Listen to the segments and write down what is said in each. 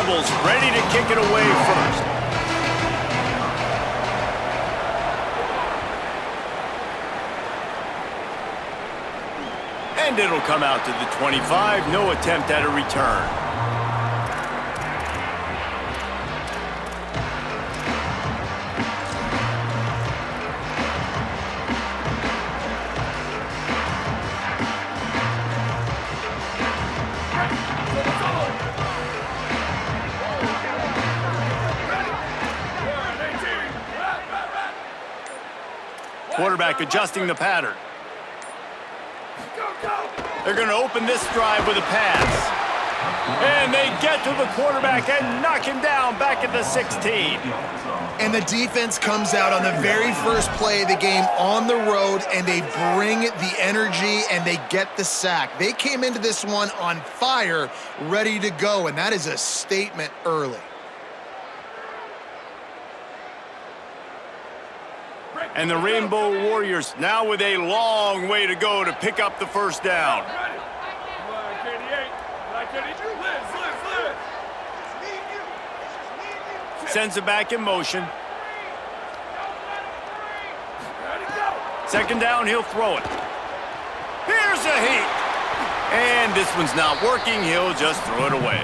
scrambles, ready to kick it away first. And it'll come out to the 25. No attempt at a return. Quarterback adjusting the pattern. They're going to open this drive with a pass. And they get to the quarterback and knock him down back at the 16. And the defense comes out on the very first play of the game on the road, and they bring the energy, and they get the sack. They came into this one on fire, ready to go, and that is a statement early. And the Rainbow Warriors now with a long way to go to pick up the first down. Sends it back in motion. Second down, he'll throw it. Here's a heat. And this one's not working. He'll just throw it away.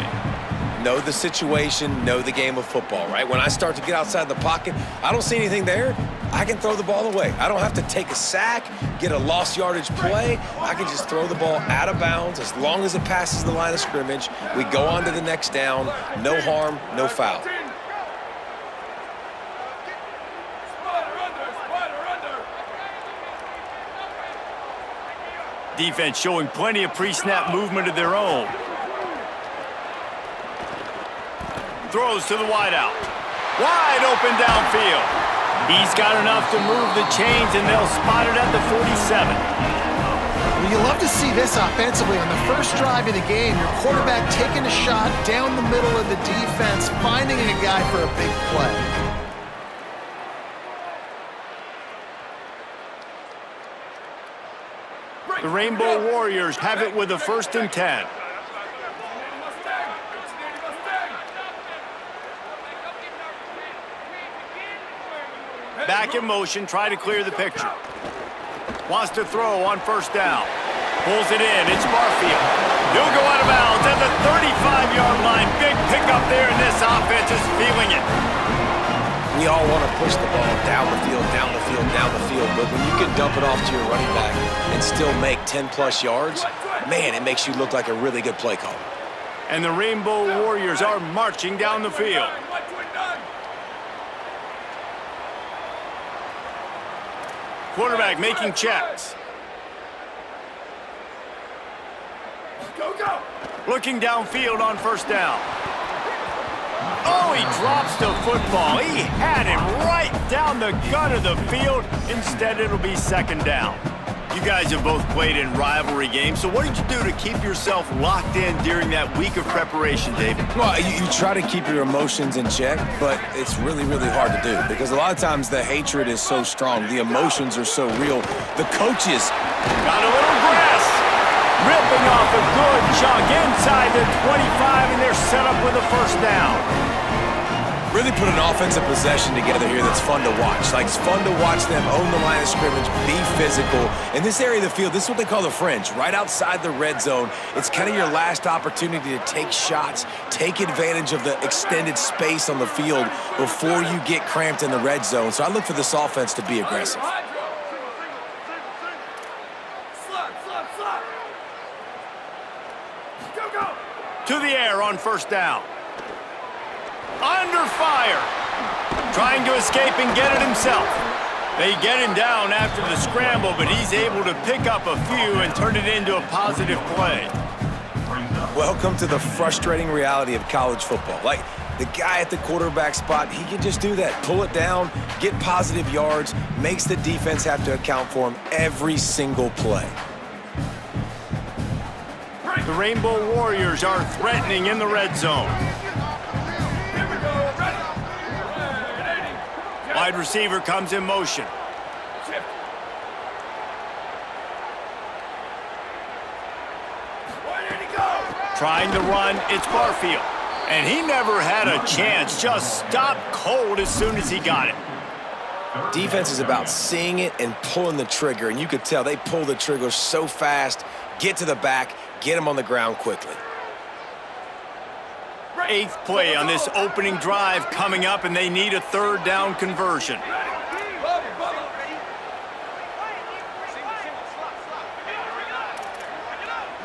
Know the situation, know the game of football, right? When I start to get outside the pocket, I don't see anything there, I can throw the ball away. I don't have to take a sack, get a lost yardage play. I can just throw the ball out of bounds as long as it passes the line of scrimmage. We go on to the next down. No harm, no foul. Defense showing plenty of pre-snap movement of their own. Throws to the wideout. Wide open downfield. He's got enough to move the chains, and they'll spot it at the 47. Well, you love to see this offensively. On the first drive of the game, your quarterback taking a shot down the middle of the defense, finding a guy for a big play. The Rainbow Warriors have it with a 1st and 10. Back in motion, try to clear the picture. Wants to throw on 1st down. Pulls it in, it's Barfield. He'll go out of bounds at the 35-yard line. Big pickup there, and this offense is feeling it. We all want to push the ball down the field, down the field, down the field, but when you can dump it off to your running back and still make 10-plus yards, man, it makes you look like a really good play caller. And the Rainbow Warriors are marching down the field. Quarterback making checks. Go. Looking downfield on 1st down. Oh, he drops the football. He had him right down the gut of the field. Instead, it'll be 2nd down. You guys have both played in rivalry games, so what did you do to keep yourself locked in during that week of preparation, David? Well, you try to keep your emotions in check, but it's really, really hard to do because a lot of times the hatred is so strong. The emotions are so real. The coaches got a little grass. Ripping off a good chunk inside the 25, and they're set up with a 1st down. Really put an offensive possession together here that's fun to watch. Like, it's fun to watch them own the line of scrimmage, be physical. In this area of the field, this is what they call the fringe, right outside the red zone. It's kind of your last opportunity to take shots, take advantage of the extended space on the field before you get cramped in the red zone. So I look for this offense to be aggressive. To the air on 1st down. Under fire. Trying to escape and get it himself. They get him down after the scramble, but he's able to pick up a few and turn it into a positive play. Welcome to the frustrating reality of college football. Like, the guy at the quarterback spot, he can just do that. Pull it down, get positive yards, makes the defense have to account for him every single play. The Rainbow Warriors are threatening in the red zone. Wide receiver comes in motion. Trying to run, it's Barfield. And he never had a chance, just stopped cold as soon as he got it. Defense is about seeing it and pulling the trigger, and you could tell they pull the trigger so fast, get to the back, get him on the ground quickly. 8th play on this opening drive coming up, and they need a 3rd down conversion.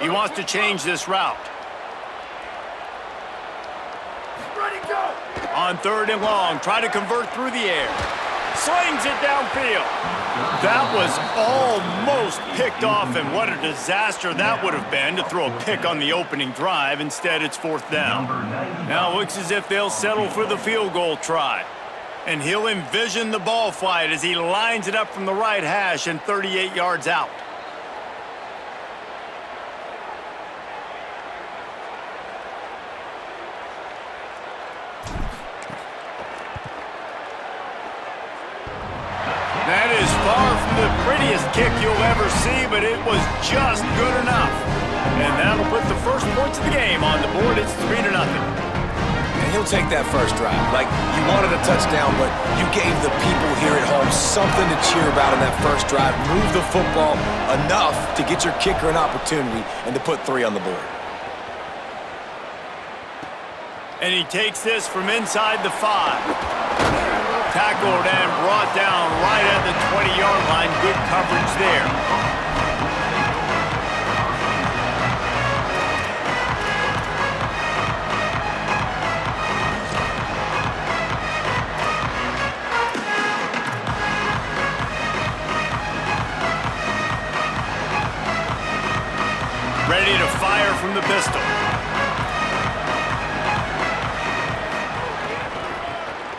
He wants to change this route. On 3rd and long, try to convert through the air. Slings it downfield. That was almost picked off, and what a disaster that would have been to throw a pick on the opening drive. Instead, it's 4th down. Now it looks as if they'll settle for the field goal try. And he'll envision the ball flight as he lines it up from the right hash and 38 yards out. That is far from the prettiest kick you'll ever see, but it was just good enough. And that'll put the first points of the game on the board. It's 3-0. And he'll take that first drive. Like, you wanted a touchdown, but you gave the people here at home something to cheer about in that first drive. Move the football enough to get your kicker an opportunity and to put 3 on the board. And he takes this from inside the 5. Tackled and brought down right at the 20-yard line. Good coverage there. Ready to fire from the pistol.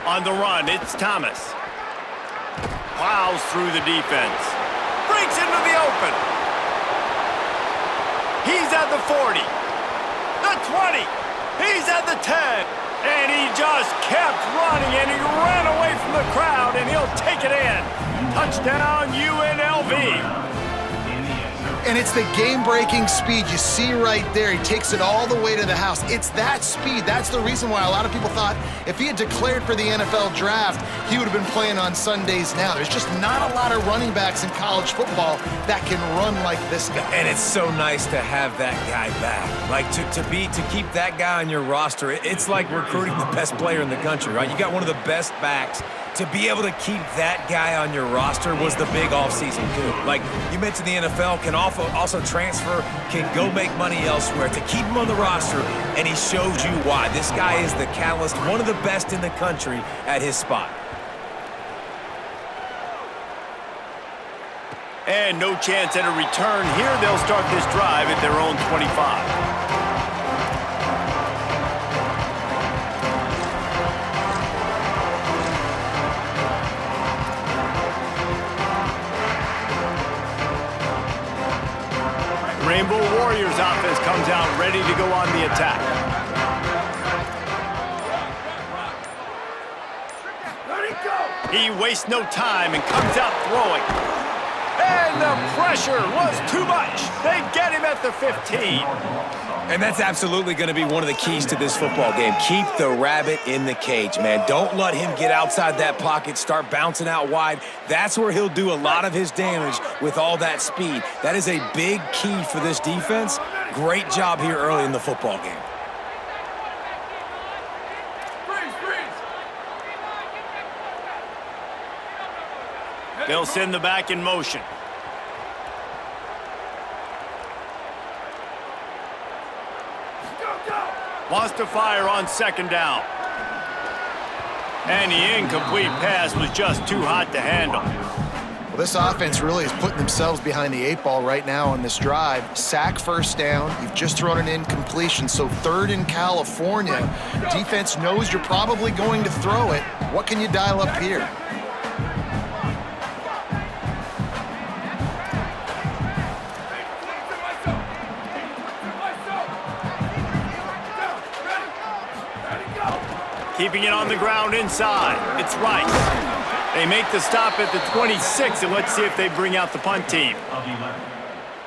On the run, it's Thomas. Plows through the defense. Breaks into the open. He's at the 40. The 20. He's at the 10. And he just kept running, and he ran away from the crowd, and he'll take it in. Touchdown, UNLV. And it's the game-breaking speed you see right there. He takes it all the way to the house. It's that speed. That's the reason why a lot of people thought if he had declared for the NFL draft, he would have been playing on Sundays now. There's just not a lot of running backs in college football that can run like this guy. And it's so nice to have that guy back. Like, to keep that guy on your roster, it's like recruiting the best player in the country, right? You got one of the best backs. To be able to keep that guy on your roster was the big offseason too. Like you mentioned, the NFL can also transfer, can go make money elsewhere. To keep him on the roster, and he shows you why. This guy is the catalyst, one of the best in the country at his spot. And no chance at a return here. They'll start this drive at their own 25. Rainbow Warriors offense comes out ready to go on the attack. He wastes no time and comes out throwing. And the pressure was too much. They get him at the 15. And that's absolutely going to be one of the keys to this football game. Keep the rabbit in the cage, man. Don't let him get outside that pocket, start bouncing out wide. That's where he'll do a lot of his damage with all that speed. That is a big key for this defense. Great job here early in the football game. They'll send the back in motion. Wants to fire on 2nd down. And the incomplete pass was just too hot to handle. Well, this offense really is putting themselves behind the 8 ball right now on this drive. Sack 1st down. You've just thrown an incompletion, so 3rd in California. Defense knows you're probably going to throw it. What can you dial up here? Keeping it on the ground inside. It's Rice. They make the stop at the 26, and let's see if they bring out the punt team.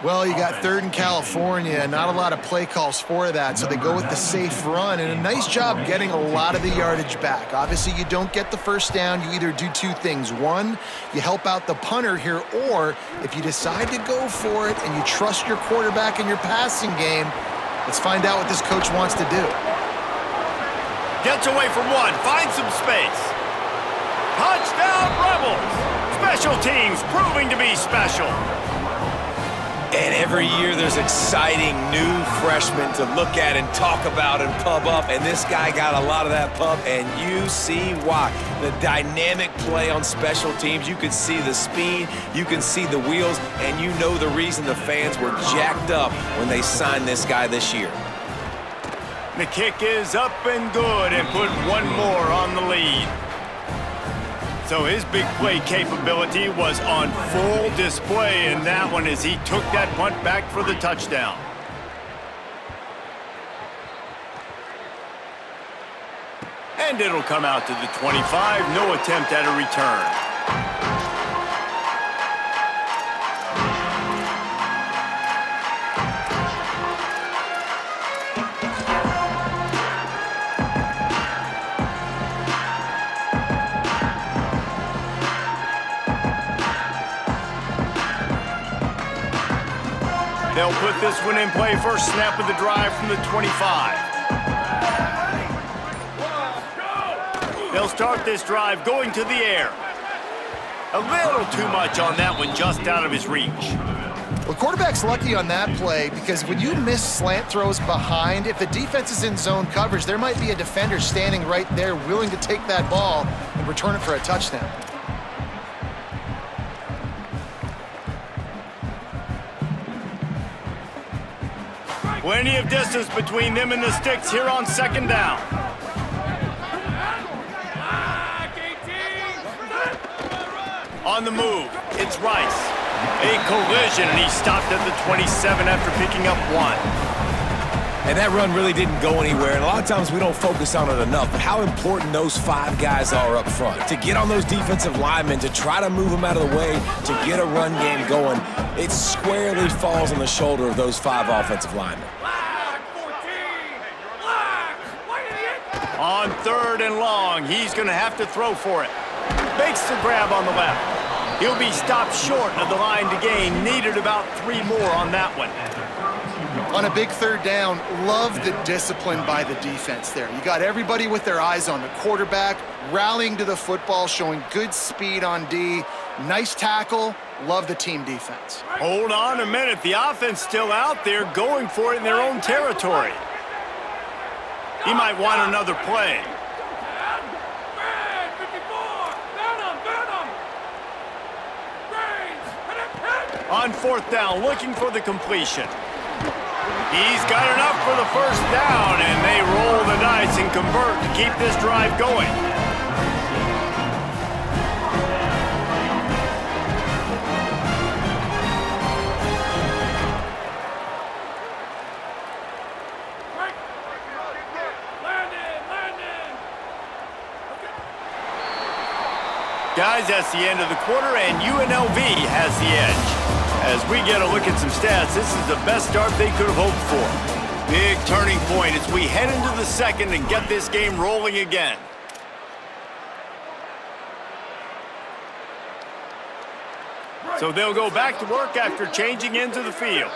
Well, you got 3rd and California, not a lot of play calls for that, so they go with the safe run, and a nice job getting a lot of the yardage back. Obviously, you don't get the first down. You either do two things. One, you help out the punter here, or if you decide to go for it and you trust your quarterback in your passing game, let's find out what this coach wants to do. Gets away from one, finds some space. Touchdown, Rebels! Special teams proving to be special. And every year there's exciting new freshmen to look at and talk about and pub up. And this guy got a lot of that pub, and you see why. The dynamic play on special teams. You can see the speed, you can see the wheels, and you know the reason the fans were jacked up when they signed this guy this year. The kick is up and good and put one more on the lead. So his big play capability was on full display in that one as he took that punt back for the touchdown. And it'll come out to the 25, no attempt at a return. They'll put this one in play. First snap of the drive from the 25. They'll start this drive going to the air. A little too much on that one, just out of his reach. Well, quarterback's lucky on that play because when you miss slant throws behind, if the defense is in zone coverage, there might be a defender standing right there willing to take that ball and return it for a touchdown. Plenty of distance between them and the sticks here on 2nd down. On the move, it's Rice. A collision, and he stopped at the 27 after picking up one. And that run really didn't go anywhere, and a lot of times we don't focus on it enough, but how important those 5 guys are up front. To get on those defensive linemen, to try to move them out of the way, to get a run game going, it squarely falls on the shoulder of those 5 offensive linemen. On 3rd and long, he's going to have to throw for it. Makes the grab on the left. He'll be stopped short of the line to gain. Needed about 3 more on that one. On a big 3rd down, love the discipline by the defense there. You got everybody with their eyes on the quarterback, rallying to the football, showing good speed on D. Nice tackle. Love the team defense. Hold on a minute. The offense still out there going for it in their own territory. He might want another play. On 4th down, looking for the completion. He's got enough for the first down, and they roll the dice and convert to keep this drive going. Guys, that's the end of the quarter, and UNLV has the edge. As we get a look at some stats, this is the best start they could have hoped for. Big turning point as we head into the 2nd and get this game rolling again. So they'll go back to work after changing into the field.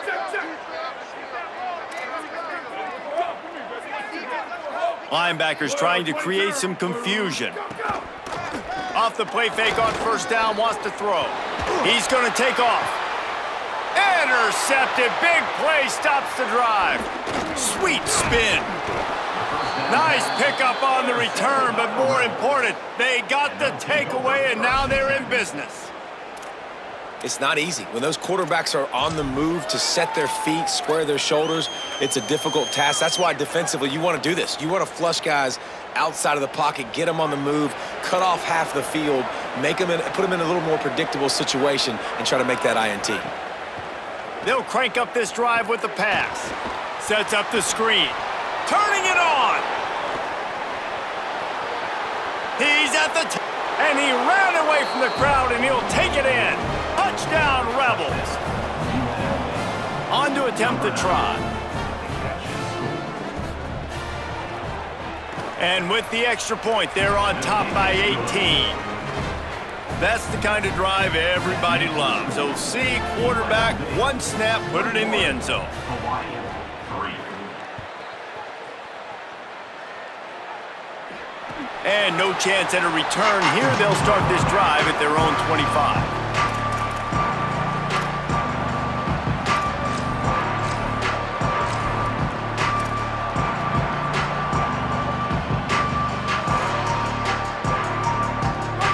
Linebackers trying to create some confusion. Off the play fake on 1st down, wants to throw. He's going to take off. Intercepted. Big play stops the drive. Sweet spin. Nice pickup on the return, but more important, they got the takeaway, and now they're in business. It's not easy. When those quarterbacks are on the move to set their feet, square their shoulders, it's a difficult task. That's why defensively you want to do this. You want to flush guys outside of the pocket, get them on the move, cut off half the field, put them in a little more predictable situation, and try to make that INT. They'll crank up this drive with the pass. Sets up the screen. Turning it on. He's at the and he ran away from the crowd, and he'll take it in. Touchdown, Rebels. to attempt the try. And with the extra point, they're on top by 18. That's the kind of drive everybody loves. So see quarterback, one snap, put it in the end zone. And no chance at a return here. They'll start this drive at their own 25.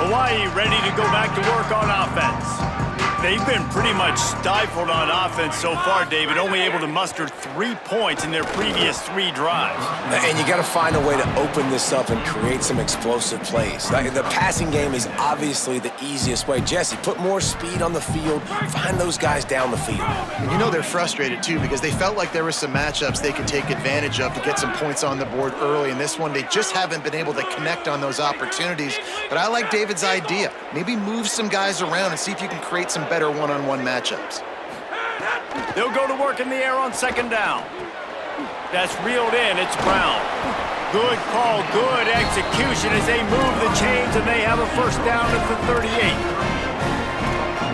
Hawaii ready to go back to work on offense. They've been pretty much stifled on offense so far, David, only able to muster 3 points in their previous 3 drives. And you got to find a way to open this up and create some explosive plays. The passing game is obviously the easiest way. Jesse, put more speed on the field, find those guys down the field. And you know they're frustrated, too, because they felt like there were some matchups they could take advantage of to get some points on the board early. In this one, they just haven't been able to connect on those opportunities. But I like David's idea. Maybe move some guys around and see if you can create some better one-on-one matchups. They'll go to work in the air on second down. That's reeled in. It's Brown. Good call, good execution as they move the chains, and they have a first down at the 38.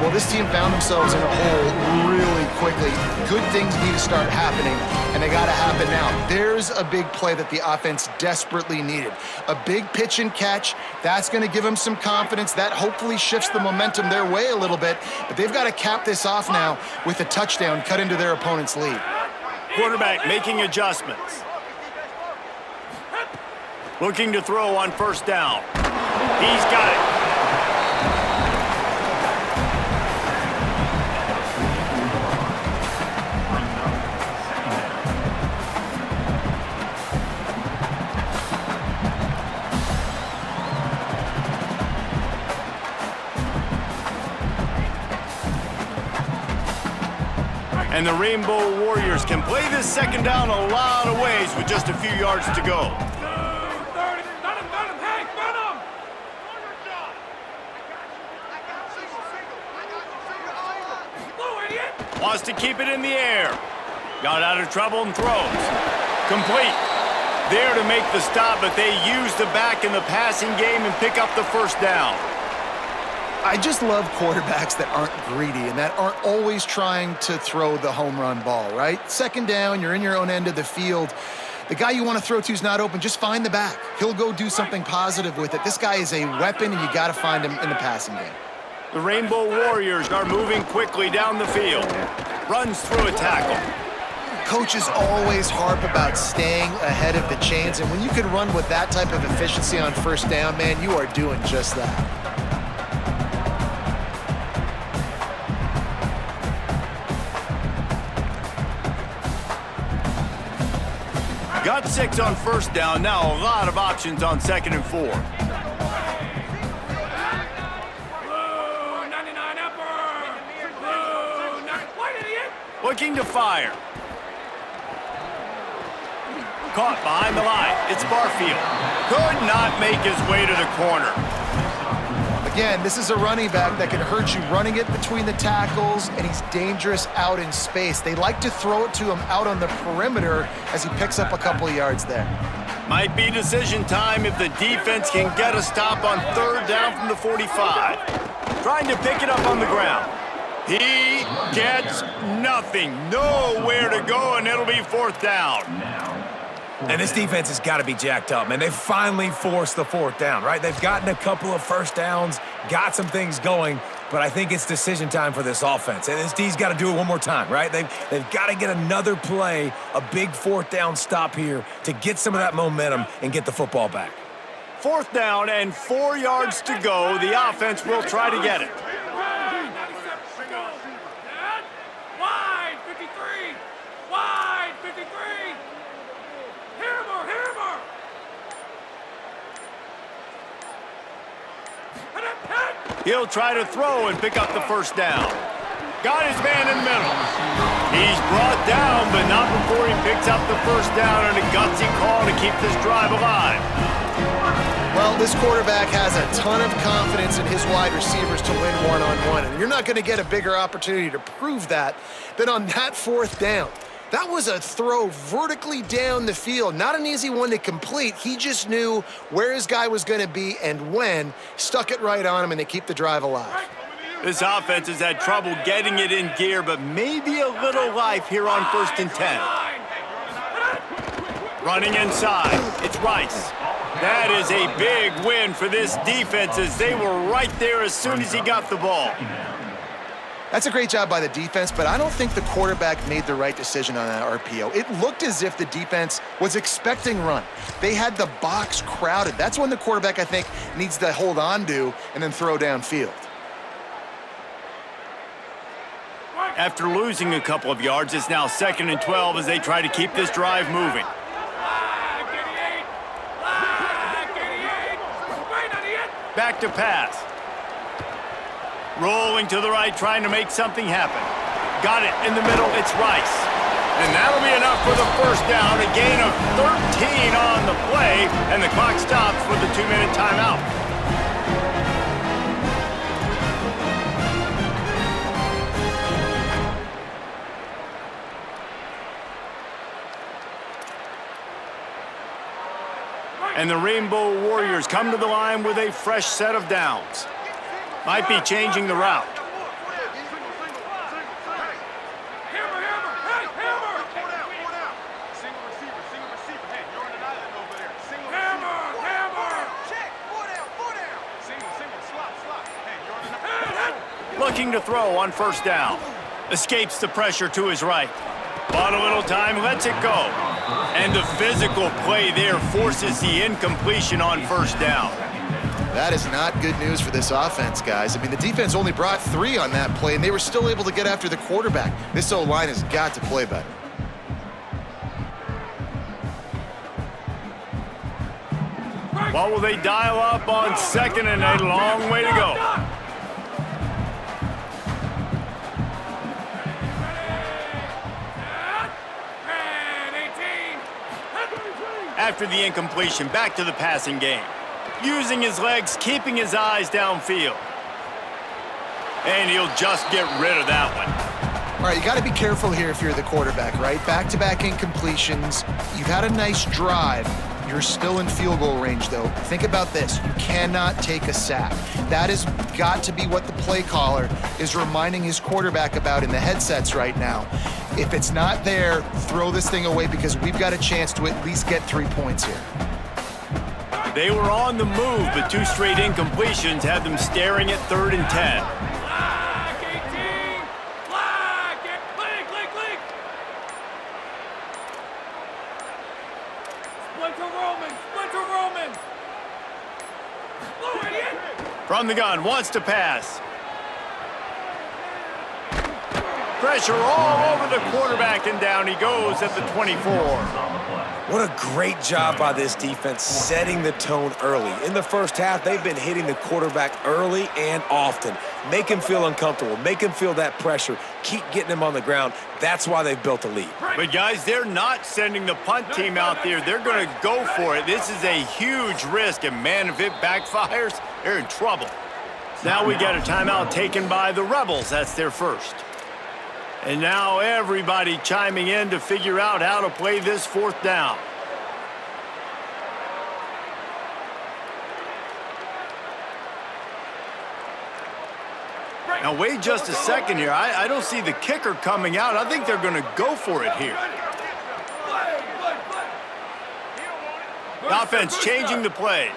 Well, this team found themselves in a hole really quickly. Good things need to start happening, and they got to happen now. There's a big play that the offense desperately needed. A big pitch and catch. That's going to give them some confidence. That hopefully shifts the momentum their way a little bit, but they've got to cap this off now with a touchdown cut into their opponent's lead. Quarterback making adjustments. Looking to throw on first down. He's got it. And the Rainbow Warriors can play this second down a lot of ways with just a few yards to go. Wants to keep it in the air. Got out of trouble and throws. Complete. There to make the stop, but they use the back in the passing game and pick up the first down. I just love quarterbacks that aren't greedy and that aren't always trying to throw the home run ball, right? Second down, you're in your own end of the field. The guy you want to throw to is not open. Just find the back. He'll go do something positive with it. This guy is a weapon, and you got to find him in the passing game. The Rainbow Warriors are moving quickly down the field. Runs through a tackle. Coaches always harp about staying ahead of the chains, and when you can run with that type of efficiency on first down, man, you are doing just that. Got 6 on first down. Now a lot of options on second and 4. Looking to fire. Caught behind the line. It's Barfield. Could not make his way to the corner. Again, this is a running back that can hurt you running it between the tackles, and he's dangerous out in space. They like to throw it to him out on the perimeter as he picks up a couple of yards there. Might be decision time if the defense can get a stop on third down from the 45. Trying to pick it up on the ground. He gets nothing. Nowhere to go, and it'll be fourth down. And this defense has got to be jacked up, man. They finally forced the fourth down, right? They've gotten a couple of first downs, got some things going, but I think it's decision time for this offense. And this D's got to do it one more time, right? They've got to get another play, a big fourth down stop here to get some of that momentum and get the football back. Fourth down and 4 yards to go. The offense will try to get it. He'll try to throw and pick up the first down. Got his man in the middle. He's brought down, but not before he picks up the first down, and a gutsy call to keep this drive alive. Well, this quarterback has a ton of confidence in his wide receivers to win one-on-one, and you're not going to get a bigger opportunity to prove that than on that 4th down. That was a throw vertically down the field. Not an easy one to complete. He just knew where his guy was going to be and when. Stuck it right on him, and they keep the drive alive. This offense has had trouble getting it in gear, but maybe a little life here on 1st and 10. Running inside, it's Rice. That is a big win for this defense as they were right there as soon as he got the ball. That's a great job by the defense, but I don't think the quarterback made the right decision on that RPO. It looked as if the defense was expecting run. They had the box crowded. That's when the quarterback, I think, needs to hold on to and then throw downfield. After losing a couple of yards, it's now 2nd and 12 as they try to keep this drive moving. Back to pass. Rolling to the right, trying to make something happen. Got it in the middle, it's Rice. And that'll be enough for the 1st down, a gain of 13 on the play, and the clock stops for the 2-minute timeout. And the Rainbow Warriors come to the line with a fresh set of downs. Might be changing the route. Looking to throw on 1st down. Escapes the pressure to his right. Bought a little time, lets it go. And the physical play there forces the incompletion on 1st down. That is not good news for this offense, guys. I mean, the defense only brought 3 on that play, and they were still able to get after the quarterback. This O-line has got to play better. What will they dial up on 2nd and a long way to go? After the incompletion, back to the passing game. Using his legs, keeping his eyes downfield. And he'll just get rid of that one. All right, you got to be careful here if you're the quarterback, right? Back-to-back incompletions. You've had a nice drive. You're still in field goal range, though. Think about this. You cannot take a sack. That has got to be what the play caller is reminding his quarterback about in the headsets right now. If it's not there, throw this thing away because we've got a chance to at least get 3 points here. They were on the move, but 2 straight incompletions had them staring at 3rd and 10. From the gun, wants to pass. Pressure all over the quarterback, and down he goes at the 24. What a great job by this defense setting the tone early. In the 1st half, they've been hitting the quarterback early and often. Make him feel uncomfortable. Make him feel that pressure. Keep getting him on the ground. That's why they've built a lead. But, guys, they're not sending the punt team out there. They're going to go for it. This is a huge risk, and, man, if it backfires, they're in trouble. Now we got a timeout taken by the Rebels. That's their 1st. And now everybody chiming in to figure out how to play this 4th down. Now wait just a second here. I don't see the kicker coming out. I think they're going to go for it here. The offense changing the play.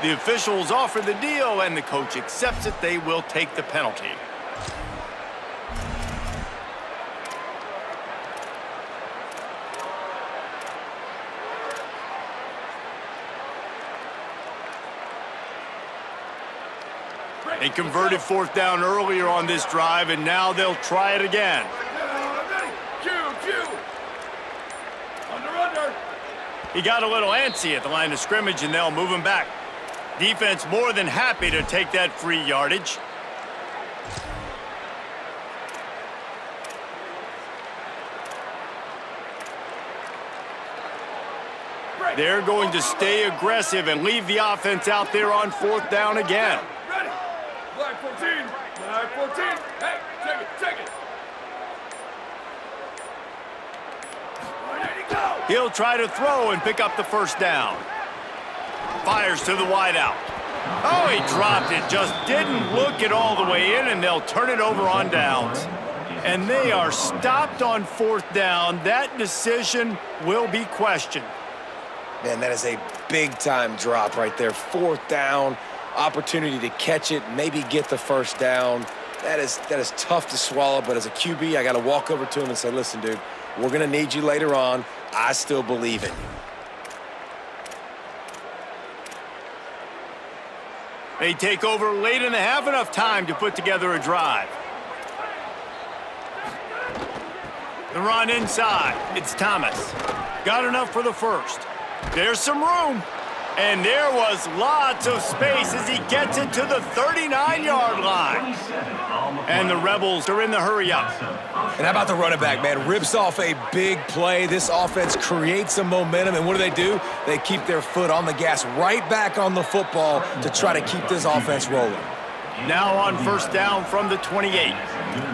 The officials offer the deal, and the coach accepts it. They will take the penalty. They converted 4th down earlier on this drive, and now they'll try it again. He got a little antsy at the line of scrimmage, and they'll move him back. Defense more than happy to take that free yardage. They're going to stay aggressive and leave the offense out there on 4th down again. Ready. Black 14. Black 14. Hey, take it, take it. Ready to go. He'll try to throw and pick up the 1st down. Fires to the wideout. Oh, he dropped it. Just didn't look it all the way in, and they'll turn it over on downs. And they are stopped on 4th down. That decision will be questioned. Man, that is a big-time drop right there. 4th down, opportunity to catch it, maybe get the 1st down. That is tough to swallow, but as a QB, I got to walk over to him and say, listen, dude, we're going to need you later on. I still believe in you. They take over late and they have enough time to put together a drive. The run inside. It's Thomas. Got enough for the 1st. There's some room. And there was lots of space as he gets it to the 39-yard line. And the Rebels are in the hurry-up. And how about the running back, man? Rips off a big play. This offense creates some momentum. And what do? They keep their foot on the gas right back on the football to try to keep this offense rolling. Now on 1st down from the 28.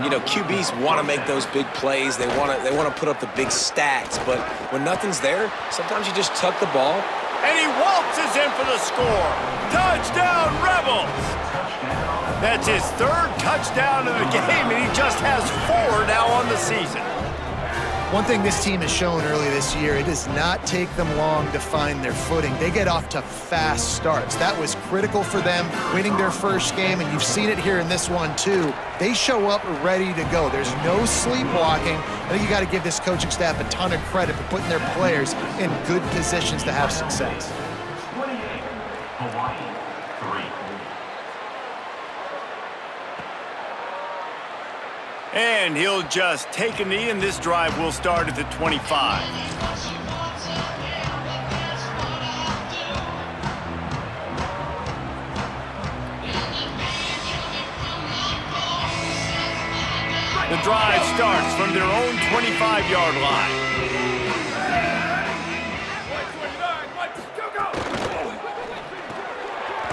You know, QBs want to make those big plays. They want to put up the big stats. But when nothing's there, sometimes you just tuck the ball. And he waltzes in for the score. Touchdown, Rebels! That's his 3rd touchdown of the game, and he just has 4 now on the season. One thing this team has shown early this year, it does not take them long to find their footing. They get off to fast starts. That was critical for them, winning their 1st game, and you've seen it here in this one too. They show up ready to go. There's no sleepwalking. I think you got to give this coaching staff a ton of credit for putting their players in good positions to have success. 28, Hawaii, 3. And he'll just take a knee, and this drive will start at the 25. The drive starts from their own 25-yard line.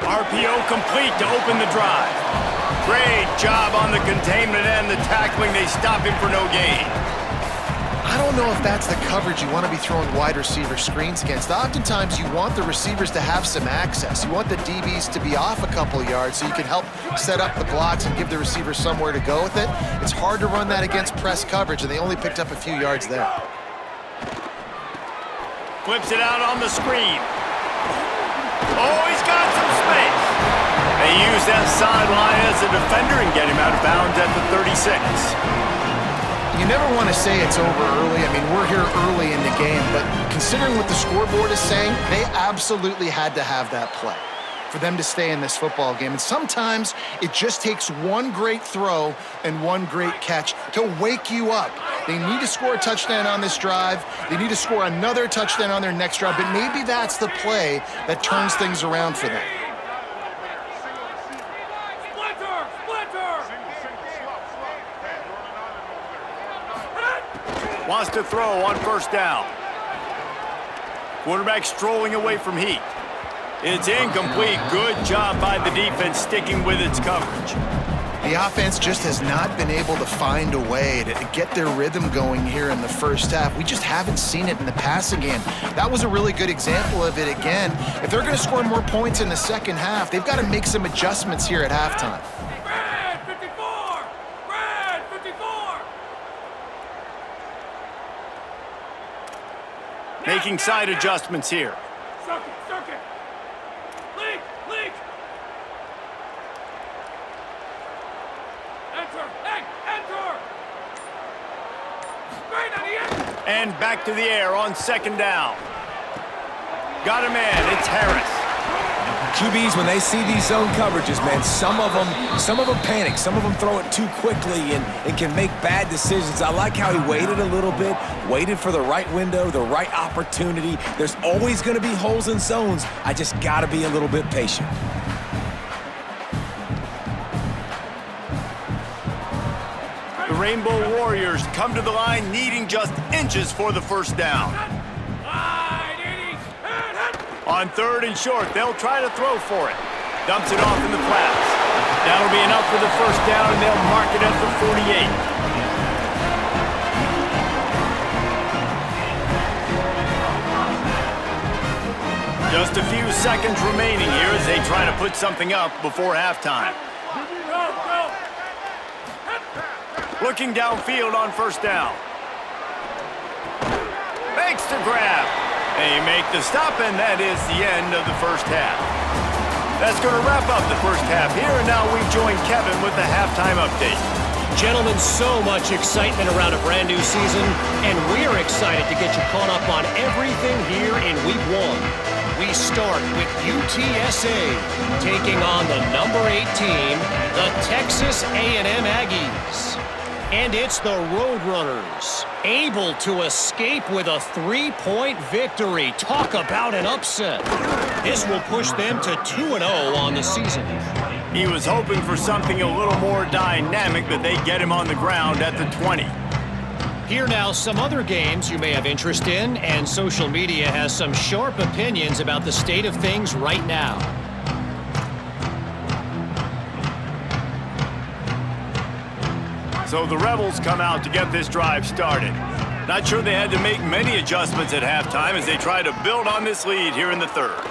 RPO complete to open the drive. Great job on the containment and the tackling. They stop him for no gain. I don't know if that's the coverage you want to be throwing wide receiver screens against. Oftentimes, you want the receivers to have some access. You want the DBs to be off a couple yards so you can help set up the blocks and give the receiver somewhere to go with it. It's hard to run that against press coverage, and they only picked up a few yards there. Flips it out on the screen. Oh, he's got some space. They use that sideline as a defender and get him out of bounds at the 36. You never want to say it's over early. I mean, we're here early in the game, but considering what the scoreboard is saying, they absolutely had to have that play for them to stay in this football game. And sometimes it just takes one great throw and one great catch to wake you up. They need to score a touchdown on this drive. They need to score another touchdown on their next drive, but maybe that's the play that turns things around for them. Wants to throw on 1st down. Quarterback strolling away from heat. It's incomplete. Good job by the defense sticking with its coverage. The offense just has not been able to find a way to get their rhythm going here in the 1st half. We just haven't seen it in the passing game. That was a really good example of it again. If they're going to score more points in the 2nd half, they've got to make some adjustments here at halftime. Red 54! Red 54! Making side adjustments here. Circuit! Leak! Enter! Straight on the end! And back to the air on 2nd down. Got a man. It's Harris. QBs, when they see these zone coverages, man, some of them panic. Some of them throw it too quickly and can make bad decisions. I like how he waited a little bit, waited for the right window, the right opportunity. There's always going to be holes in zones. I just got to be a little bit patient. The Rainbow Warriors come to the line needing just inches for the 1st down. Wide 80! On 3rd and short, they'll try to throw for it. Dumps it off in the flats. That'll be enough for the first down, and they'll mark it at the 48. Just a few seconds remaining here as they try to put something up before halftime. Looking downfield on 1st down. Makes the grab. They make the stop, and that is the end of the first half. That's going to wrap up the first half here, and now we join Kevin with the halftime update. Gentlemen, so much excitement around a brand new season, and we're excited to get you caught up on everything here in Week 1. We start with UTSA taking on the number 8 team, the Texas A&M Aggies. And it's the Roadrunners, able to escape with a 3-point victory. Talk about an upset. This will push them to 2-0 on the season. He was hoping for something a little more dynamic, but they get him on the ground at the 20. Here now, some other games you may have interest in, and social media has some sharp opinions about the state of things right now. So the Rebels come out to get this drive started. Not sure they had to make many adjustments at halftime as they try to build on this lead here in the 3rd.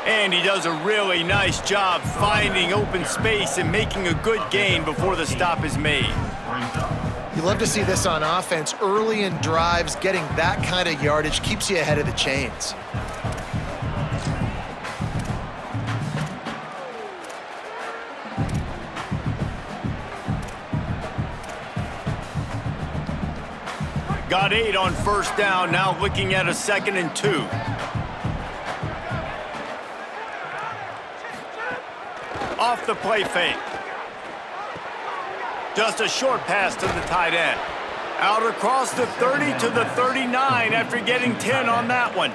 And he does a really nice job finding open space and making a good gain before the stop is made. You love to see this on offense. Early in drives, getting that kind of yardage keeps you ahead of the chains. Got 8 on 1st down, now looking at a 2nd and 2. Off the play fake. Just a short pass to the tight end. Out across the 30 to the 39 after getting 10 on that one.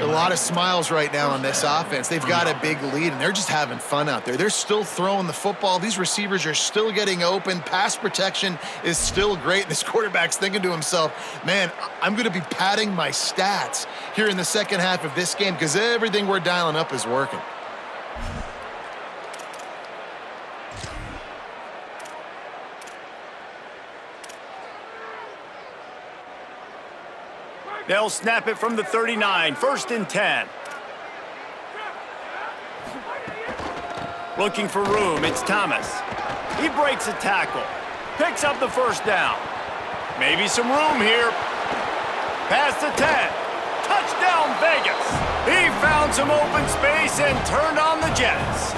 A lot of smiles right now on this offense. They've got a big lead, and they're just having fun out there. They're still throwing the football. These receivers are still getting open. Pass protection is still great. This quarterback's thinking to himself, man, I'm going to be padding my stats here in the second half of this game because everything we're dialing up is working. They'll snap it from the 39, 1st and 10. Looking for room, it's Thomas. He breaks a tackle, picks up the 1st down. Maybe some room here. Past the 10. Touchdown, Vegas. He found some open space and turned on the Jets.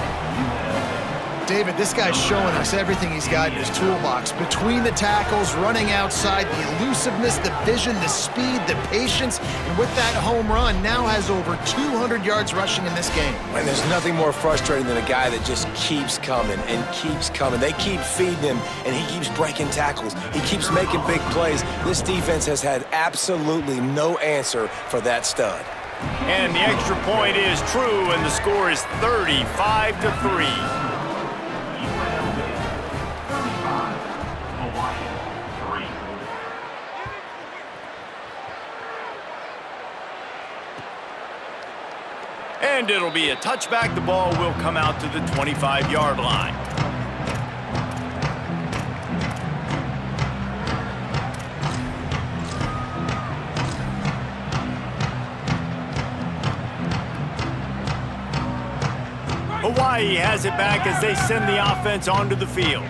David, this guy's showing us everything he's got in his toolbox. Between the tackles, running outside, the elusiveness, the vision, the speed, the patience, and with that home run, now has over 200 yards rushing in this game. And there's nothing more frustrating than a guy that just keeps coming and keeps coming. They keep feeding him, and he keeps breaking tackles. He keeps making big plays. This defense has had absolutely no answer for that stud. And the extra point is true, and the score is 35-3. And it'll be a touchback. The ball will come out to the 25-yard line. Hawaii has it back as they send the offense onto the field.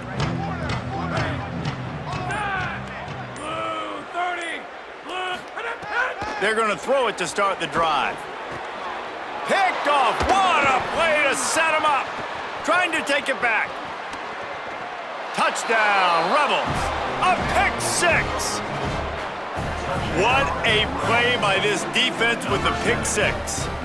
They're going to throw it to start the drive. Picked off. What a play to set him up. Trying to take it back. Touchdown, Rebels. A pick 6. What a play by this defense with the pick 6.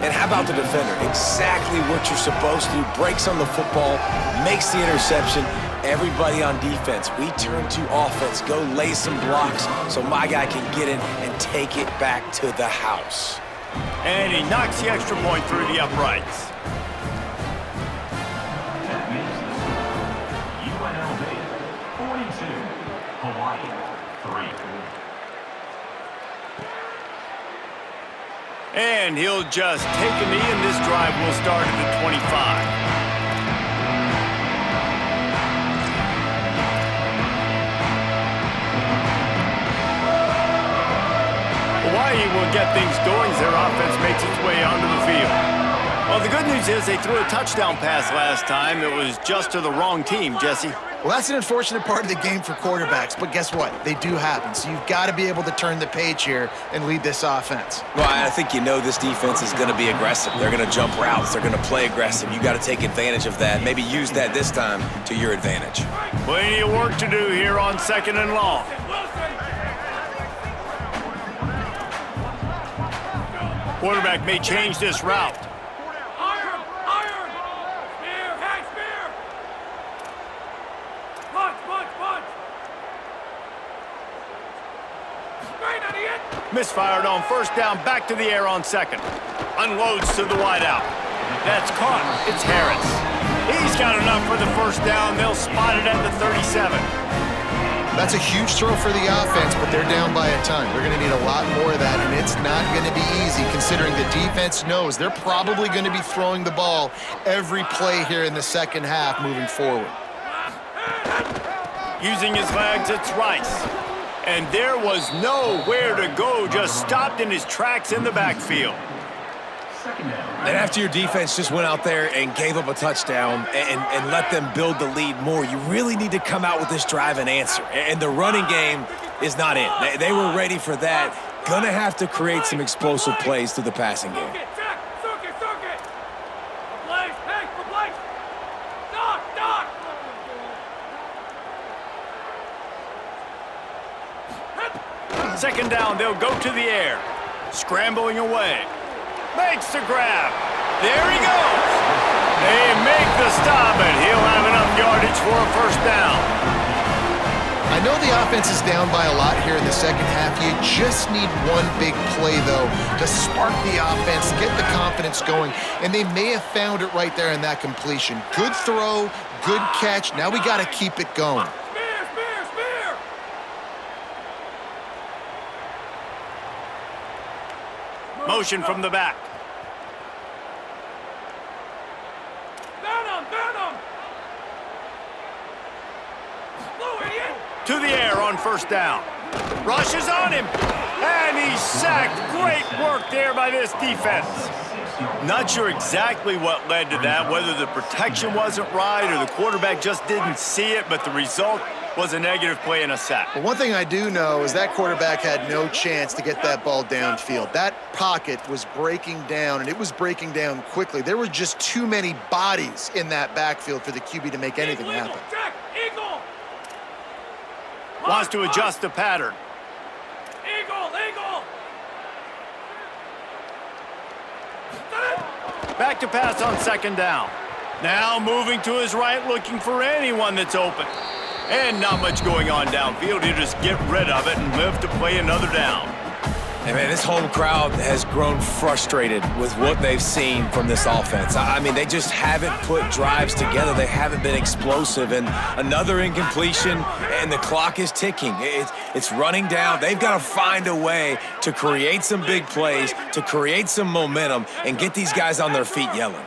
And how about the defender? Exactly what you're supposed to do. Breaks on the football, makes the interception. Everybody on defense, we turn to offense. Go lay some blocks so my guy can get in and take it back to the house. And he knocks the extra point through the uprights. That makes the score UNLV 42, Hawaii 3. And he'll just take a knee, and this drive will start at the 25. Hawaii will get things going as their offense makes its way onto the field. Well, the good news is they threw a touchdown pass last time. It was just to the wrong team, Jesse. Well, that's an unfortunate part of the game for quarterbacks, but guess what? They do happen, so you've got to be able to turn the page here and lead this offense. Well, I think you know this defense is going to be aggressive. They're going to jump routes. They're going to play aggressive. You got to take advantage of that. Maybe use that this time to your advantage. Plenty of work to do here on 2nd and long. Quarterback may change this route. Misfired on 1st down, back to the air on 2nd. Unloads to the wideout. That's caught. It's Harris. He's got enough for the 1st down. They'll spot it at the 37. That's a huge throw for the offense, but they're down by a ton. They're going to need a lot more of that, and it's not going to be easy considering the defense knows they're probably going to be throwing the ball every play here in the 2nd half moving forward. Using his legs, it's Rice. And there was nowhere to go, just stopped in his tracks in the backfield. And after your defense just went out there and gave up a touchdown and let them build the lead more, you really need to come out with this drive and answer. And the running game is not in. They were ready for that. Gonna have to create some explosive plays through the passing game. Second down, they'll go to the air. Scrambling away. Makes the grab. There he goes. They make the stop, and he'll have enough yardage for a 1st down. I know the offense is down by a lot here in the 2nd half. You just need one big play, though, to spark the offense, get the confidence going, and they may have found it right there in that completion. Good throw, good catch. Now we got to keep it going. Motion from the back. To the air on 1st down. Rushes on him. And he's sacked. Great work there by this defense. Not sure exactly what led to that, whether the protection wasn't right or the quarterback just didn't see it, but the result was a negative play and a sack. But one thing I do know is that quarterback had no chance to get that ball downfield. That pocket was breaking down, and it was breaking down quickly. There were just too many bodies in that backfield for the QB to make anything happen. Wants to adjust the pattern. Back to pass on 2nd down. Now moving to his right, looking for anyone that's open. And not much going on downfield. He'll just get rid of it and live to play another down. And man, this home crowd has grown frustrated with what they've seen from this offense. I mean, they just haven't put drives together. They haven't been explosive. And another incompletion, and the clock is ticking. It's running down. They've got to find a way to create some big plays, to create some momentum, and get these guys on their feet yelling.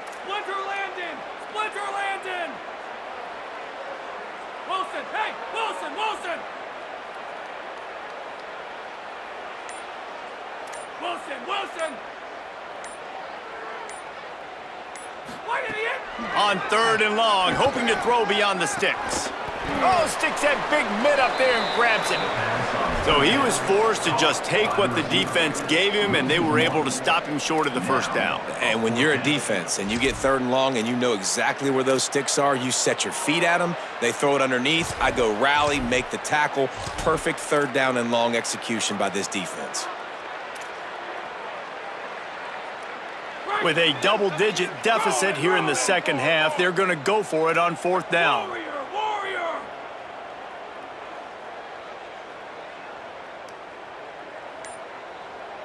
On 3rd and long, hoping to throw beyond the sticks. Oh, sticks that big mid up there and grabs it. So he was forced to just take what the defense gave him, and they were able to stop him short of the 1st down. And when you're a defense and you get 3rd and long and you know exactly where those sticks are, you set your feet at them, they throw it underneath, I go rally, make the tackle. Perfect 3rd down and long execution by this defense. With a double-digit deficit here in the 2nd half, they're going to go for it on 4th down. Warrior!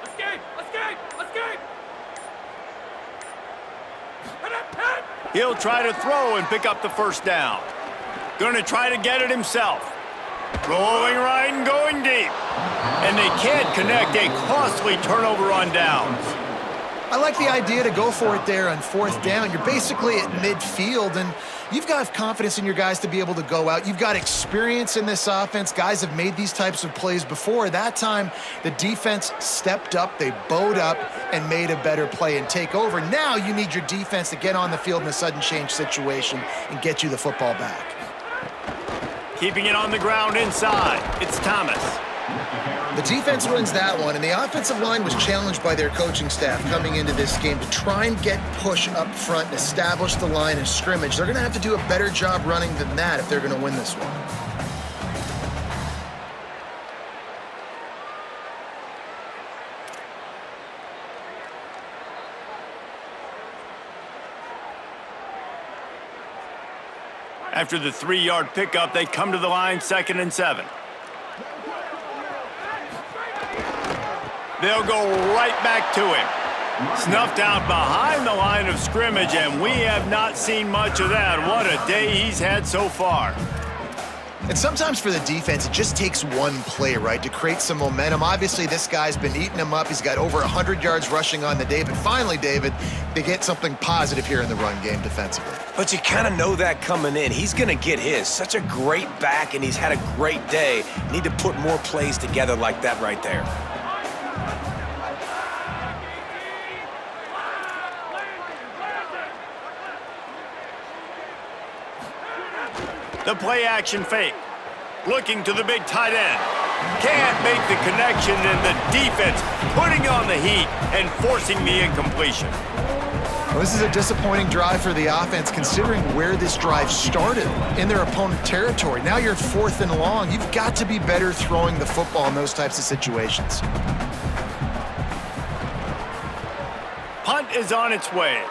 Escape! He'll try to throw and pick up the 1st down. Going to try to get it himself. Rolling right and going deep. And they can't connect, a costly turnover on downs. I like the idea to go for it there on 4th down. You're basically at midfield, and you've got confidence in your guys to be able to go out. You've got experience in this offense. Guys have made these types of plays before. That time, the defense stepped up, they bowed up, and made a better play and take over. Now you need your defense to get on the field in a sudden change situation and get you the football back. Keeping it on the ground inside. It's Thomas. The defense wins that one, and the offensive line was challenged by their coaching staff coming into this game to try and get push up front and establish the line of scrimmage. They're going to have to do a better job running than that if they're going to win this one. After the 3-yard pickup, they come to the line 2nd and 7. They'll go right back to him. Snuffed out behind the line of scrimmage, and we have not seen much of that. What a day he's had so far. And sometimes for the defense, it just takes one play, right, to create some momentum. Obviously, this guy's been eating him up. He's got over 100 yards rushing on the day. But finally, David, they get something positive here in the run game defensively. But you kind of know that coming in. He's going to get his. Such a great back, and he's had a great day. Need to put more plays together like that right there. The play-action fake. Looking to the big tight end. Can't make the connection, and the defense putting on the heat and forcing the incompletion. Well, this is a disappointing drive for the offense considering where this drive started in their opponent territory. Now you're at 4th and long. You've got to be better throwing the football in those types of situations. Punt is on its way.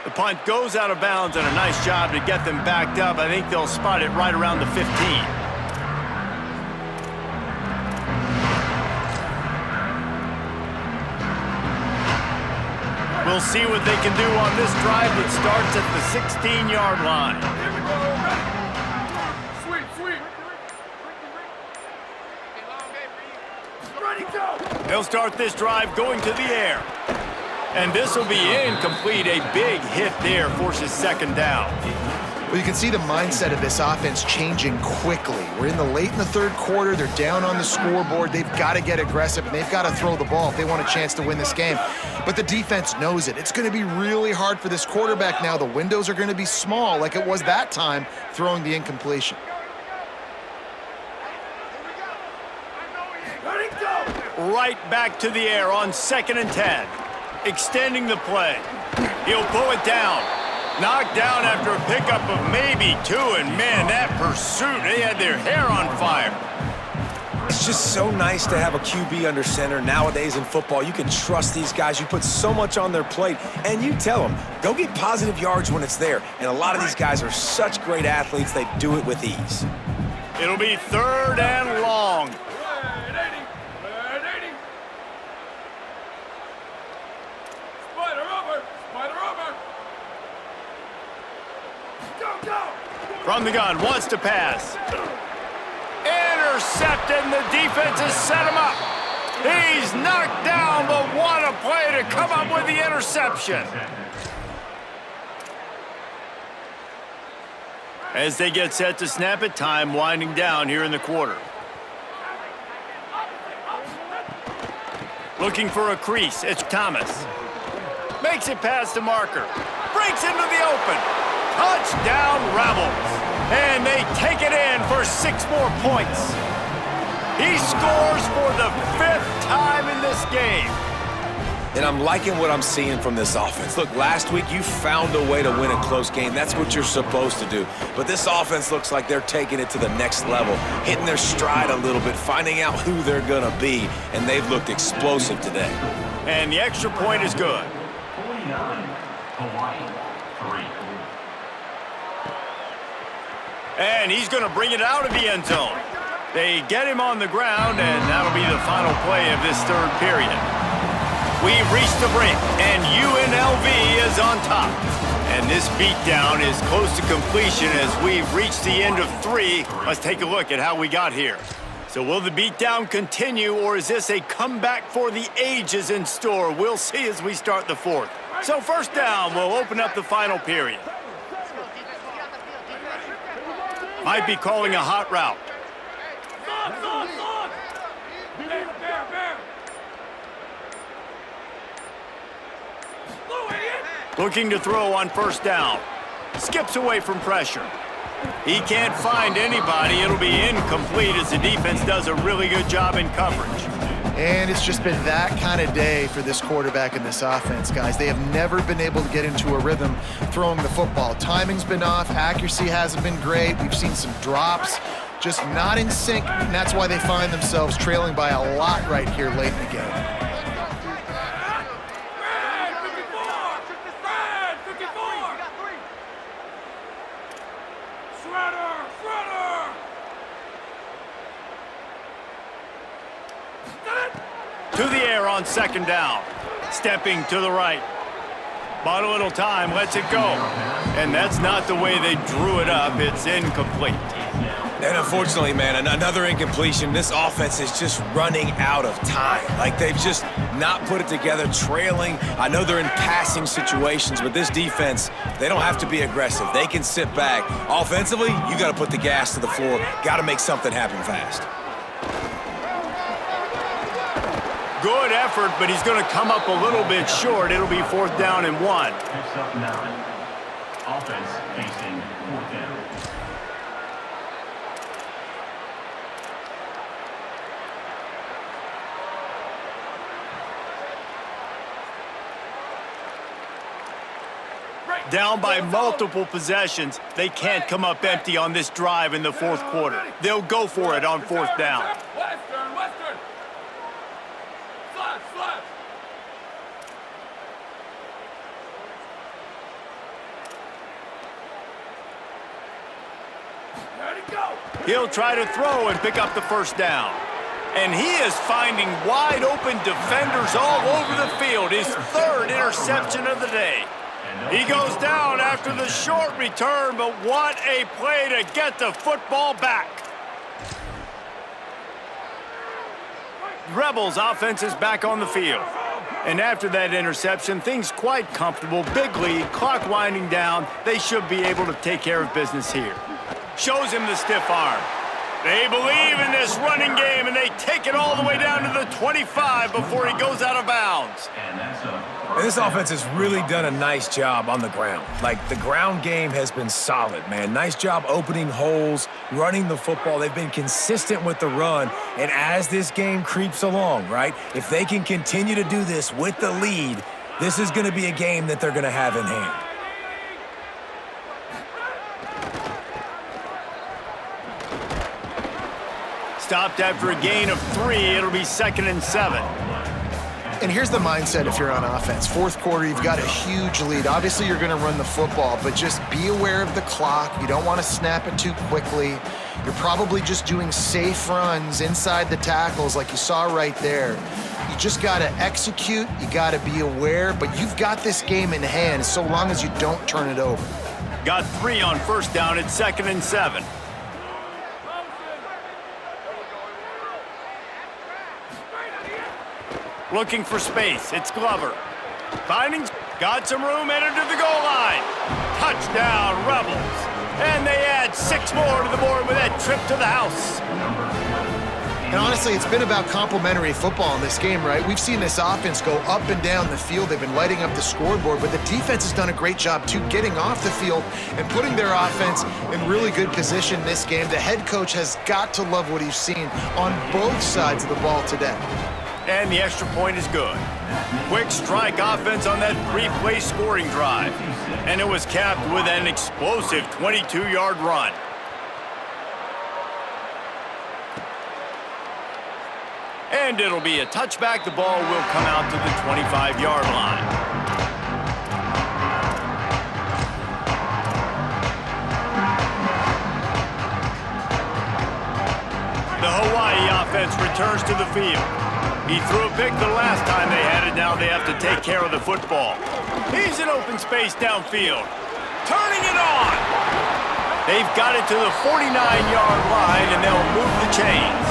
The punt goes out of bounds, and a nice job to get them backed up. I think they'll spot it right around the 15. We'll see what they can do on this drive that starts at the 16-yard line. Here we go. Ready. Sweep. Ready, go. They'll start this drive going to the air. And this will be incomplete. A big hit there forces 2nd down. Well, you can see the mindset of this offense changing quickly. We're late in the 3rd quarter. They're down on the scoreboard. They've got to get aggressive, and they've got to throw the ball if they want a chance to win this game. But the defense knows it. It's going to be really hard for this quarterback now. The windows are going to be small like it was that time throwing the incompletion. Ready, go. Right back to the air on 2nd and 10. Extending the play. He'll pull it down. Knocked down after a pickup of maybe 2, and man, that pursuit, they had their hair on fire. It's just so nice to have a QB under center. Nowadays in football, you can trust these guys. You put so much on their plate, and you tell them, go get positive yards when it's there. And a lot of these guys are such great athletes, they do it with ease. It'll be 3rd and long. From the gun, wants to pass. Intercepted, and the defense has set him up. He's knocked down, but what a play to come up with the interception. As they get set to snap it, time winding down here in the quarter. Looking for a crease, it's Thomas. Makes it past the marker. Breaks into the open. Touchdown Rebels. And they take it in for 6 more points. He scores for the 5th time in this game. And I'm liking what I'm seeing from this offense. Look, last week you found a way to win a close game. That's what you're supposed to do. But this offense looks like they're taking it to the next level, hitting their stride a little bit, finding out who they're going to be, and they've looked explosive today. And the extra point is good. 49, Hawaii, 3. And he's going to bring it out of the end zone. They get him on the ground, and that'll be the final play of this 3rd period. We've reached the break, and UNLV is on top. And this beatdown is close to completion as we've reached the end of 3. Let's take a look at how we got here. So will the beatdown continue, or is this a comeback for the ages in store? We'll see as we start the fourth. So first down, we'll open up the final period. Might be calling a hot route. Looking to throw on first down. Skips away from pressure. He can't find anybody. It'll be incomplete as the defense does a really good job in coverage. And it's just been that kind of day for this quarterback and this offense, guys. They have never been able to get into a rhythm throwing the football. Timing's been off. Accuracy hasn't been great. We've seen some drops, just not in sync, and that's why they find themselves trailing by a lot right here late in the game. To the air on second down. Stepping to the right. Bought a little time, lets it go. And that's not the way they drew it up. It's incomplete. And unfortunately, man, another incompletion. This offense is just running out of time. Like, they've just not put it together, trailing. I know they're in passing situations, but this defense, they don't have to be aggressive. They can sit back. Offensively, you got to put the gas to the floor. Got to make something happen fast. Good effort, but he's going to come up a little bit short. It'll be fourth down and 1. Next up now, offense facing fourth down. Down by multiple possessions. They can't come up empty on this drive in the fourth quarter. They'll go for it on fourth down. Western. Slash. Ready, go. He'll try to throw and pick up the first down. And he is finding wide open defenders all over the field. His third interception of the day. He goes down after the short return, but what a play to get the football back. Rebels offense is back on the field. And after that interception, things quite comfortable. Big lead, clock winding down. They should be able to take care of business here. Shows him the stiff arm. They believe in this running game, and they take it all the way down to the 25 before he goes out of bounds. And this offense has really done a nice job on the ground. Like, the ground game has been solid, man. Nice job opening holes, running the football. They've been consistent with the run. And as this game creeps along, right, if they can continue to do this with the lead, this is going to be a game that they're going to have in hand. Stopped after a gain of 3. It'll be 2nd and 7. And here's the mindset if you're on offense. Fourth quarter, you've got a huge lead. Obviously, you're going to run the football, but just be aware of the clock. You don't want to snap it too quickly. You're probably just doing safe runs inside the tackles like you saw right there. You just got to execute. You got to be aware, but you've got this game in hand so long as you don't turn it over. Got 3 on first down at 2nd and 7. Looking for space. It's Glover. Finding, got some room, entered to the goal line. Touchdown, Rebels. And they add 6 more to the board with that trip to the house. And honestly, it's been about complementary football in this game, right? We've seen this offense go up and down the field. They've been lighting up the scoreboard, but the defense has done a great job, too, getting off the field and putting their offense in really good position this game. The head coach has got to love what he's seen on both sides of the ball today. And the extra point is good. Quick strike offense on that 3-play scoring drive. And it was capped with an explosive 22-yard run. And it'll be a touchback. The ball will come out to the 25-yard line. The Hawaii offense returns to the field. He threw a pick the last time they had it. Now they have to take care of the football. He's in open space downfield. Turning it on. They've got it to the 49-yard line, and they'll move the chains.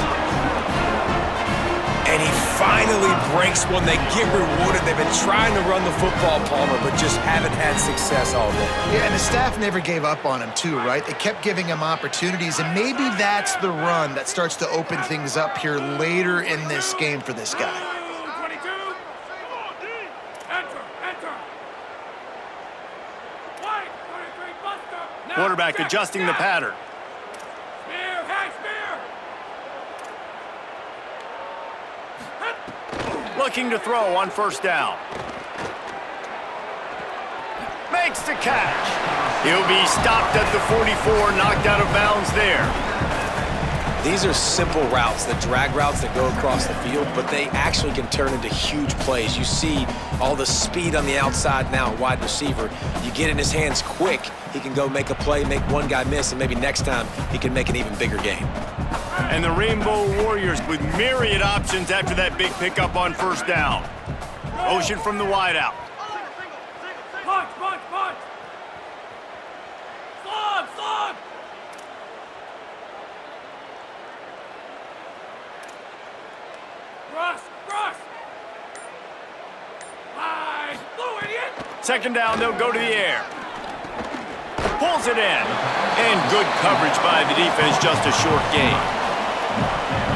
finally breaks one. They get rewarded. They've been trying to run the football, Palmer, but just haven't had success all day. Yeah, and the staff never gave up on him too, right? They kept giving him opportunities, and maybe that's the run that starts to open things up here later in this game for this guy. 22. Enter. White, 23, Buster. Now Quarterback check, adjusting the snap. pattern. Spear, hey, spear. Looking to throw on first down. Makes the catch. He'll be stopped at the 44, knocked out of bounds there. These are simple routes, the drag routes that go across the field, but they actually can turn into huge plays. You see all the speed on the outside now, wide receiver. You get in his hands quick, he can go make a play, make one guy miss, and maybe next time he can make an even bigger game. And the Rainbow Warriors with myriad options after that big pickup on first down. Motion from the wideout. Punch. Slug. Rush. High. Blue idiot. Second down, they'll go to the air. Pulls it in. And good coverage by the defense, just a short gain.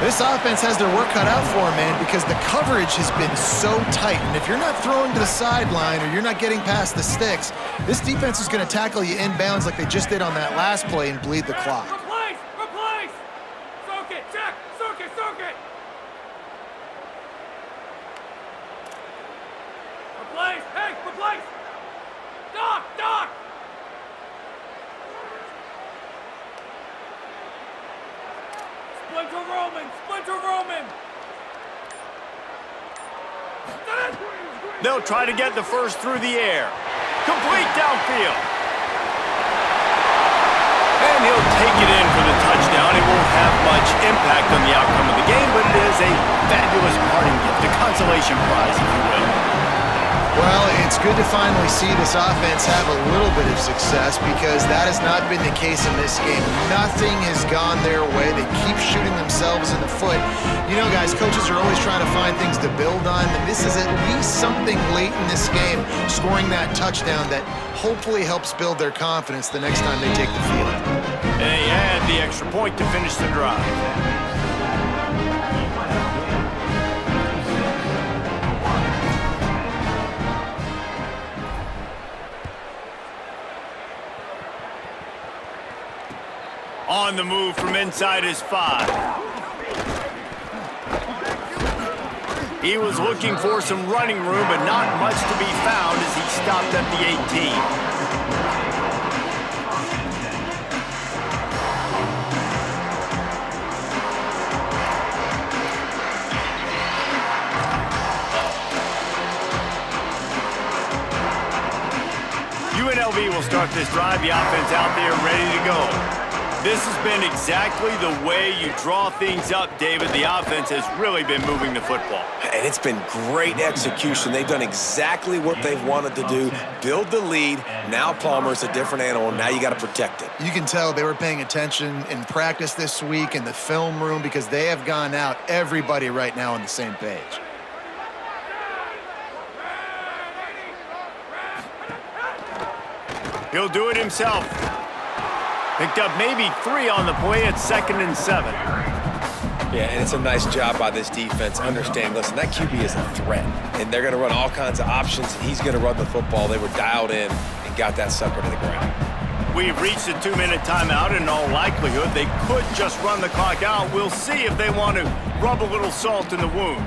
This offense has their work cut out for them, man, because the coverage has been so tight. And if you're not throwing to the sideline or you're not getting past the sticks, this defense is going to tackle you inbounds like they just did on that last play and bleed the clock. Replace. Soak it, Jack. Soak it. Replace. Doc. Splinter Roman. They'll try to get the first through the air. Complete downfield. And he'll take it in for the touchdown. It won't have much impact on the outcome of the game, but it is a fabulous parting gift, a consolation prize, if you will. Well, it's good to finally see this offense have a little bit of success because that has not been the case in this game. Nothing has gone their way. They keep shooting themselves in the foot. You know, guys, coaches are always trying to find things to build on, and this is at least something late in this game, scoring that touchdown that hopefully helps build their confidence the next time they take the field. And they add the extra point to finish the drive. On the move from inside his 5. He was looking for some running room, but not much to be found as he stopped at the 18. UNLV will start this drive. The offense out there ready to go. This has been exactly the way you draw things up, David. The offense has really been moving the football. And it's been great execution. They've done exactly what they've wanted to do, build the lead. Now Palmer's a different animal. Now you got to protect it. You can tell they were paying attention in practice this week in the film room because they have gone out, everybody right now on the same page. He'll do it himself. Picked up maybe 3 on the play at 2nd and 7. Yeah, and it's a nice job by this defense understanding, listen, that QB is a threat, and they're going to run all kinds of options, and he's going to run the football. They were dialed in and got that sucker to the ground. We've reached a 2-minute timeout. In all likelihood, they could just run the clock out. We'll see if they want to rub a little salt in the wound.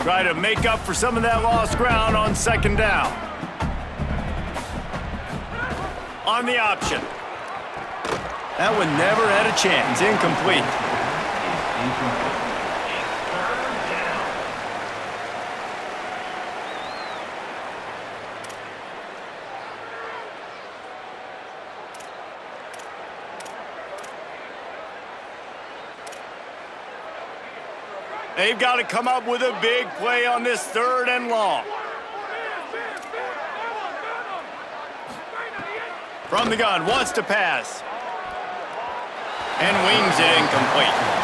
Try to make up for some of that lost ground on 2nd down. On the option. That one never had a chance. Incomplete. They've got to come up with a big play on this 3rd and long. From the gun, wants to pass. And wings it incomplete.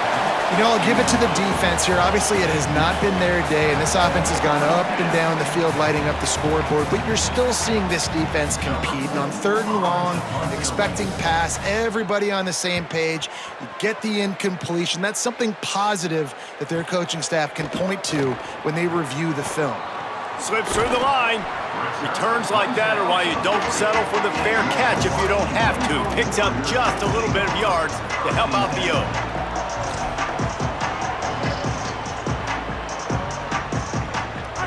You know, I'll give it to the defense here. Obviously, it has not been their day, and this offense has gone up and down the field, lighting up the scoreboard, but you're still seeing this defense compete. And on 3rd and long, expecting pass, everybody on the same page, you get the incompletion. That's something positive that their coaching staff can point to when they review the film. Slips through the line. Returns like that are why you don't settle for the fair catch if you don't have to. Picks up just a little bit of yards to help out the O.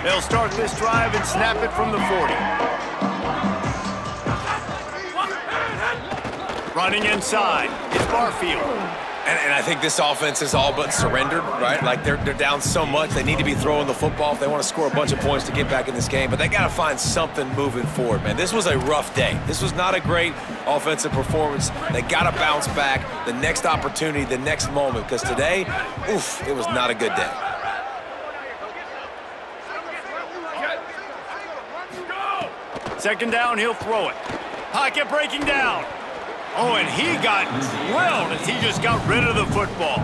They'll start this drive and snap it from the 40. Running inside, it's Barfield. And I think this offense is all but surrendered, right? Like they're down so much, they need to be throwing the football if they want to score a bunch of points to get back in this game. But they got to find something moving forward, man. This was a rough day. This was not a great offensive performance. They got to bounce back the next opportunity, the next moment, because today, oof, it was not a good day. Second down, he'll throw it. Pocket breaking down. Oh, and he got drilled as he just got rid of the football.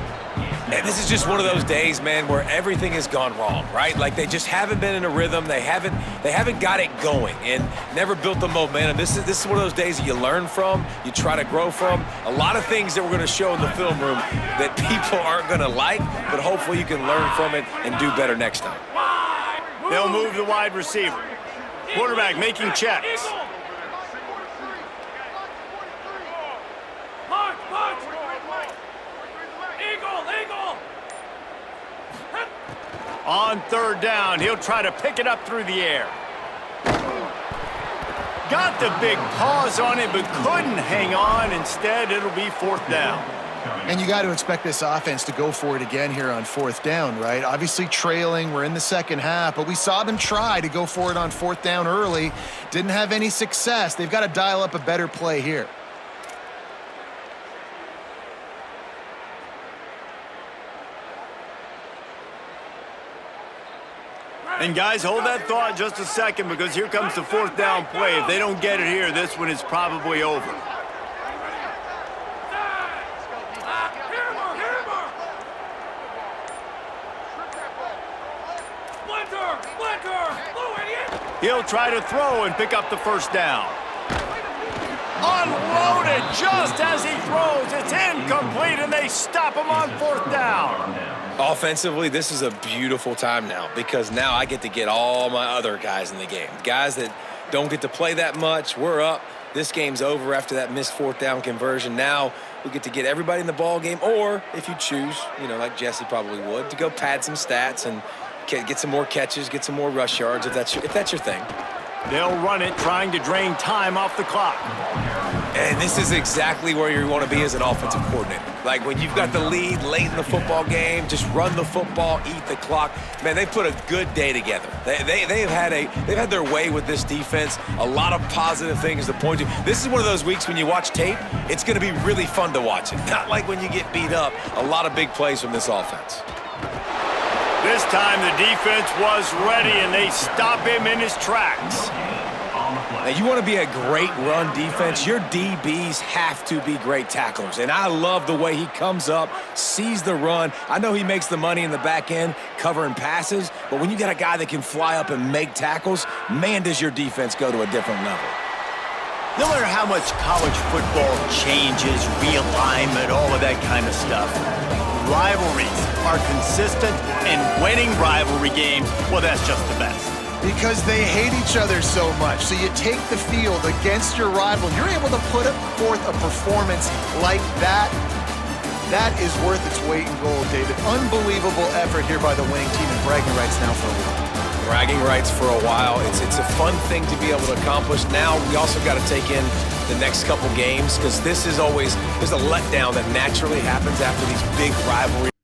And this is just one of those days, man, where everything has gone wrong, right? Like they just haven't been in a rhythm. They haven't got it going and never built the momentum. This is one of those days that you learn from, you try to grow from. A lot of things that we're going to show in the film room that people aren't going to like, but hopefully you can learn from it and do better next time. They'll move the wide receiver. Quarterback making checks. On 3rd down, he'll try to pick it up through the air. Got the big paws on it, but couldn't hang on. Instead, it'll be 4th down. And you got to expect this offense to go for it again here on 4th down, right? Obviously trailing, we're in the second half, but we saw them try to go for it on 4th down early. Didn't have any success. They've got to dial up a better play here. And guys, hold that thought just a second because here comes the 4th down play. If they don't get it here, this one is probably over. He'll try to throw and pick up the 1st down. Unloaded just as he throws. It's incomplete, and they stop him on 4th down. Offensively, this is a beautiful time now because now I get to get all my other guys in the game. Guys that don't get to play that much, we're up. This game's over after that missed 4th down conversion. Now we get to get everybody in the ball game, or if you choose, like Jesse probably would, to go pad some stats and get some more catches, get some more rush yards if that's your thing. They'll run it, trying to drain time off the clock. And this is exactly where you want to be as an offensive coordinator. Like when you've got the lead late in the football game, just run the football, eat the clock. Man, they put a good day together. They've had their way with this defense. A lot of positive things to point to. This is one of those weeks when you watch tape, it's going to be really fun to watch it. Not like when you get beat up. A lot of big plays from this offense. This time the defense was ready, and they stop him in his tracks. Now, you want to be a great run defense, your DBs have to be great tacklers. And I love the way he comes up, sees the run. I know he makes the money in the back end covering passes, but when you got a guy that can fly up and make tackles, man, does your defense go to a different level. No matter how much college football changes, realignment, all of that kind of stuff, rivalries are consistent, and winning rivalry games, well, that's just the best. Because they hate each other so much. So you take the field against your rival, you're able to put forth a performance like that. That is worth its weight in gold, David. Unbelievable effort here by the winning team, and bragging rights now for a while. Bragging rights for a while. It's a fun thing to be able to accomplish. Now we also got to take in the next couple games because there's a letdown that naturally happens after these big rivalries.